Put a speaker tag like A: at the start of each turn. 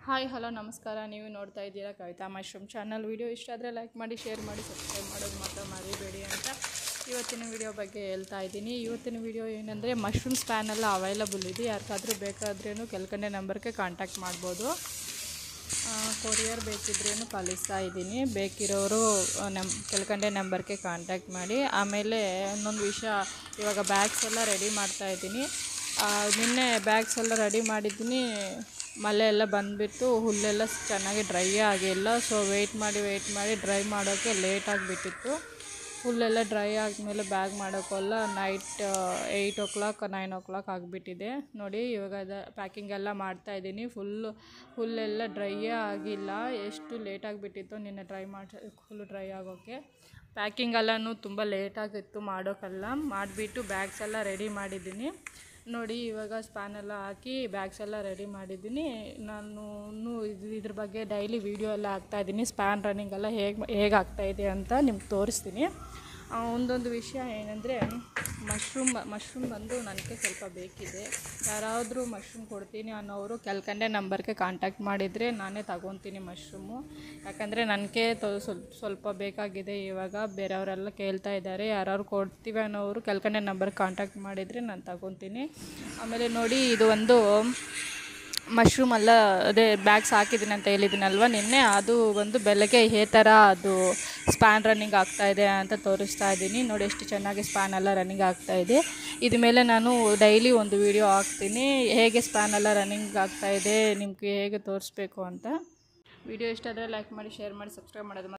A: Hi hello ನಮಸ್ಕಾರ. ನೀವು ನೋಡ್ತಾ ಇದ್ದೀರಾ ಕವಿತಾ ಮಶ್ರೂಮ್ ಚಾನಲ್. ವಿಡಿಯೋ ಇಷ್ಟ ಆದರೆ ಲೈಕ್ ಮಾಡಿ, ಶೇರ್ ಮಾಡಿ, ಸಬ್ಸ್ಕ್ರೈಬ್ ಮಾಡೋದು ಮಾತ್ರ ಮರಿಬೇಡಿ ಅಂತ ಇವತ್ತಿನ ವಿಡಿಯೋ ಬಗ್ಗೆ ಹೇಳ್ತಾ ಇದ್ದೀನಿ. ಇವತ್ತಿನ ವಿಡಿಯೋ ಏನಂದರೆ ಮಶ್ರೂಮ್ ಸ್ಪ್ಯಾನ್ ಎಲ್ಲ ಅವೈಲಬಲ್ ಇದೆ. ಯಾರಿಗಾದರೂ ಬೇಕಾದ್ರೂ ಕೆಳಗಡೆ ನಂಬರ್ಗೆ ಕಾಂಟ್ಯಾಕ್ಟ್ ಮಾಡ್ಬೋದು. ಕೊರಿಯರ್ ಬೇಕಿದ್ರೇನು ಕಳಿಸ್ತಾ ಇದ್ದೀನಿ. ಬೇಕಿರೋರು ಕೆಳಗಡೆ ನಂಬರ್ಗೆ ಕಾಂಟ್ಯಾಕ್ಟ್ ಮಾಡಿ. ಆಮೇಲೆ ಇನ್ನೊಂದು ವಿಷಯ, ಇವಾಗ ಬ್ಯಾಗ್ಸ್ ಎಲ್ಲ ರೆಡಿ ಮಾಡ್ತಾ ಇದ್ದೀನಿ. ನಿನ್ನೆ ಬ್ಯಾಗ್ಸ್ ಎಲ್ಲ ರೆಡಿ ಮಾಡಿದ್ದೀನಿ. ಮಳೆ ಎಲ್ಲ ಬಂದುಬಿಟ್ಟು ಹುಲ್ಲೆಲ್ಲ ಚೆನ್ನಾಗಿ ಡ್ರೈ ಆಗಿಲ್ಲ. ಸೊ ವೆಯ್ಟ್ ಮಾಡಿ ಡ್ರೈ ಮಾಡೋಕ್ಕೆ ಲೇಟ್ ಆಗಿಬಿಟ್ಟಿತ್ತು. ಹುಲ್ಲೆಲ್ಲ ಡ್ರೈ ಆದಮೇಲೆ ಬ್ಯಾಗ್ ಮಾಡೋಕ್ಕೆಲ್ಲ ನೈಟ್ 8 o'clock 9 o'clock ಆಗಿಬಿಟ್ಟಿದೆ. ನೋಡಿ ಇವಾಗ ಪ್ಯಾಕಿಂಗ್ ಎಲ್ಲ ಮಾಡ್ತಾಯಿದ್ದೀನಿ. ಹುಲ್ಲೆಲ್ಲ ಡ್ರೈಯೇ ಆಗಿಲ್ಲ. ಎಷ್ಟು ಲೇಟ್ ಆಗಿಬಿಟ್ಟಿತ್ತು ನಿನ್ನೆ ಫುಲ್ಲು ಡ್ರೈ ಆಗೋಕ್ಕೆ. ಪ್ಯಾಕಿಂಗ್ ಎಲ್ಲನೂ ತುಂಬ ಲೇಟಾಗಿತ್ತು ಮಾಡೋಕ್ಕೆಲ್ಲ. ಮಾಡಿಬಿಟ್ಟು ಬ್ಯಾಗ್ಸ್ ಎಲ್ಲ ರೆಡಿ ಮಾಡಿದ್ದೀನಿ. ನೋಡಿ ಇವಾಗ ಸ್ಪ್ಯಾನ್ ಎಲ್ಲ ಹಾಕಿ ಬ್ಯಾಗ್ಸ್ ಎಲ್ಲ ರೆಡಿ ಮಾಡಿದ್ದೀನಿ. ನಾನು ಇದ್ರ ಬಗ್ಗೆ ಡೈಲಿ ವೀಡಿಯೋ ಎಲ್ಲ ಹಾಕ್ತಾಯಿದ್ದೀನಿ. ಸ್ಪ್ಯಾನ್ ರನ್ನಿಂಗ್ ಎಲ್ಲ ಹೇಗೆ ಆಗ್ತಾಯಿದೆ ಅಂತ ನಿಮ್ಗೆ ತೋರಿಸ್ತೀನಿ. ಒಂದೊಂದು ವಿಷಯ ಏನಂದರೆ, ಮಶ್ರೂಮ್ ಬಂದು ನನಗೆ ಸ್ವಲ್ಪ ಬೇಕಿದೆ. ಯಾರಾದರೂ ಮಶ್ರೂಮ್ ಕೊಡ್ತೀನಿ ಅನ್ನೋರು ಕೆಳಗಡೆ ನಂಬರ್ಗೆ ಕಾಂಟ್ಯಾಕ್ಟ್ ಮಾಡಿದರೆ ನಾನೇ ತಗೊತೀನಿ ಮಶ್ರೂಮು. ಯಾಕಂದರೆ ನನಗೆ ಸ್ವಲ್ಪ ಬೇಕಾಗಿದೆ. ಇವಾಗ ಬೇರೆಯವರೆಲ್ಲ ಕೇಳ್ತಾ ಇದ್ದಾರೆ. ಯಾರು ಕೊಡ್ತೀವಿ ಅನ್ನೋರು ಕೆಳಗಡೆ ನಂಬರ್ಗೆ ಕಾಂಟ್ಯಾಕ್ಟ್ ಮಾಡಿದರೆ ನಾನು ತಗೊತೀನಿ. ಆಮೇಲೆ ನೋಡಿ, ಇದು ಒಂದು ಮಶ್ರೂಮ್ ಎಲ್ಲ ಅದೇ ಬ್ಯಾಗ್ಸ್ ಹಾಕಿದ್ದೀನಿ ಅಂತ ಹೇಳಿದ್ದೀನಲ್ವ ನಿನ್ನೆ, ಅದು ಒಂದು ಬೆಳಗ್ಗೆ ಥರ ಅದು ಸ್ಪ್ಯಾನ್ ರನ್ನಿಂಗ್ ಆಗ್ತಾಯಿದೆ ಅಂತ ತೋರಿಸ್ತಾ ಇದ್ದೀನಿ. ನೋಡಿ ಎಷ್ಟು ಚೆನ್ನಾಗಿ ಸ್ಪ್ಯಾನ್ ಎಲ್ಲ ರನ್ನಿಂಗ್ ಆಗ್ತಾಯಿದೆ. ಇದ ಮೇಲೆ ನಾನು ಡೈಲಿ ಒಂದು ವಿಡಿಯೋ ಹಾಕ್ತೀನಿ, ಹೇಗೆ ಸ್ಪ್ಯಾನ್ ಎಲ್ಲ ರನ್ನಿಂಗ್ ಆಗ್ತಾಯಿದೆ ನಿಮಗೆ ಹೇಗೆ ತೋರಿಸ್ಬೇಕು ಅಂತ. ವಿಡಿಯೋ ಇಷ್ಟ ಆದರೆ ಲೈಕ್ ಮಾಡಿ, ಶೇರ್ ಮಾಡಿ, ಸಬ್ಸ್ಕ್ರೈಬ್ ಮಾಡೋದು